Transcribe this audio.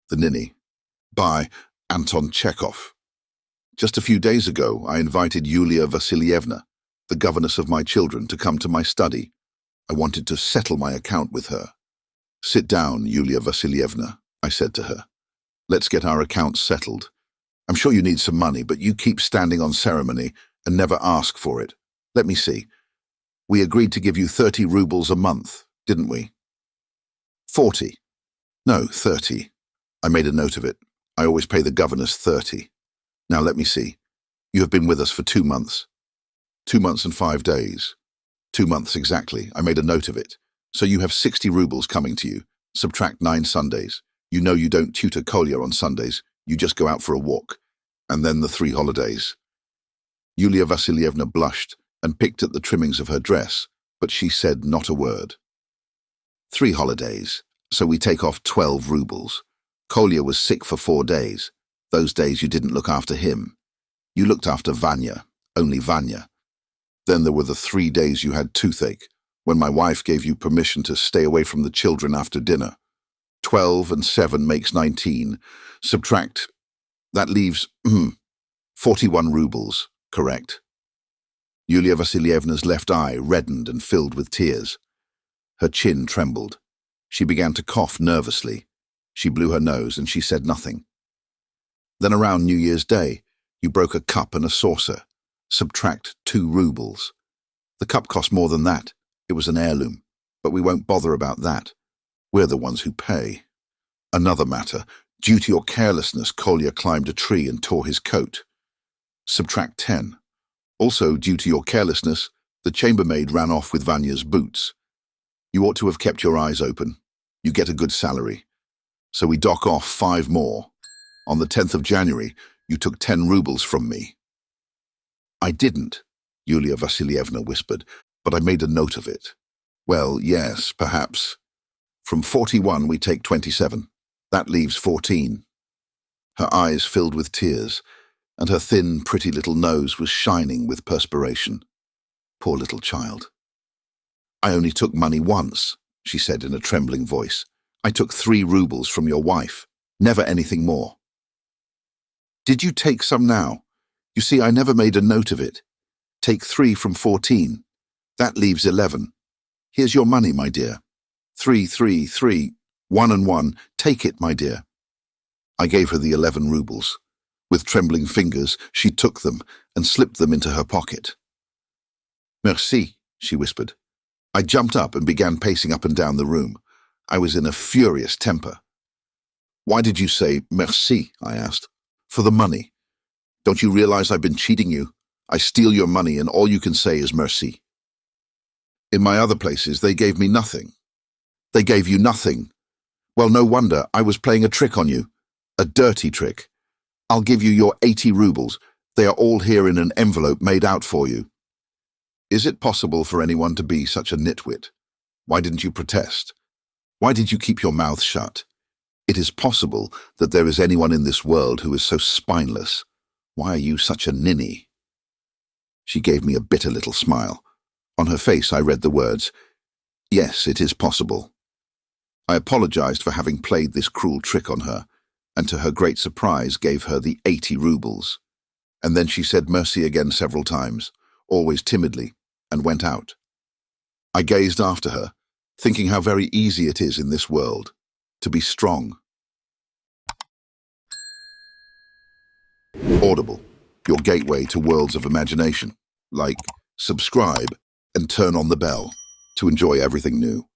The Ninny, by Anton Chekhov. Just a few days ago, I invited Yulia Vasilievna, the governess of my children, to come to my study. I wanted to settle my account with her. "Sit down, Yulia Vasilievna," I said to her. "Let's get our accounts settled. I'm sure you need some money, but you keep standing on ceremony and never ask for it. Let me see. We agreed to give you 30 rubles a month, didn't we?" 40. No, 30. I made a note of it. I always pay the governess 30. Now let me see. You have been with us for 2 months. 2 months and 5 days. 2 months exactly. I made a note of it. So you have 60 rubles coming to you. Subtract 9 Sundays. You know you don't tutor Kolya on Sundays. You just go out for a walk. And then the 3 holidays. Yulia Vasilievna blushed and picked at the trimmings of her dress, but she said not a word. 3 holidays. So we take off 12 rubles. Kolya was sick for 4 days. Those days you didn't look after him. You looked after Vanya, only Vanya. Then there were the 3 days you had toothache, when my wife gave you permission to stay away from the children after dinner. 12 and 7 makes 19. Subtract. That leaves 41 rubles, correct? Yulia Vasilievna's left eye reddened and filled with tears. Her chin trembled. She began to cough nervously. She blew her nose and she said nothing. Then around New Year's Day, you broke a cup and a saucer. Subtract 2 rubles. The cup cost more than that. It was an heirloom, but we won't bother about that. We're the ones who pay. Another matter. Due to your carelessness, Kolya climbed a tree and tore his coat. Subtract 10. Also, due to your carelessness, the chambermaid ran off with Vanya's boots. You ought to have kept your eyes open. You get a good salary. So we dock off 5 more. On the 10th of January, you took 10 rubles from me. "I didn't," Yulia Vasilievna whispered, "but I made a note of it." "Well, yes, perhaps. From 41 we take 27. That leaves 14. Her eyes filled with tears, and her thin, pretty little nose was shining with perspiration. Poor little child. "I only took money once," she said in a trembling voice. "I took 3 rubles from your wife, never anything more." "Did you take some now? You see, I never made a note of it. Take 3 from 14. That leaves 11. Here's your money, my dear. 3, 3, 3, 1 and 1. Take it, my dear." I gave her the 11 rubles. With trembling fingers, she took them and slipped them into her pocket. "Merci," she whispered. I jumped up and began pacing up and down the room. I was in a furious temper. "Why did you say merci?" I asked. "For the money. Don't you realize I've been cheating you? I steal your money and all you can say is merci. In my other places, they gave me nothing." "They gave you nothing? Well, no wonder. I was playing a trick on you. A dirty trick. I'll give you your 80 rubles. They are all here in an envelope made out for you." Is it possible for anyone to be such a nitwit? Why didn't you protest? Why did you keep your mouth shut? It is possible that there is anyone in this world who is so spineless. Why are you such a ninny? She gave me a bitter little smile. On her face I read the words, "Yes, it is possible." I apologized for having played this cruel trick on her, and to her great surprise gave her the 80 rubles. And then she said merci again several times, always timidly, and went out. I gazed after her, thinking how very easy it is in this world to be strong. Audible, your gateway to worlds of imagination. Like, subscribe, and turn on the bell to enjoy everything new.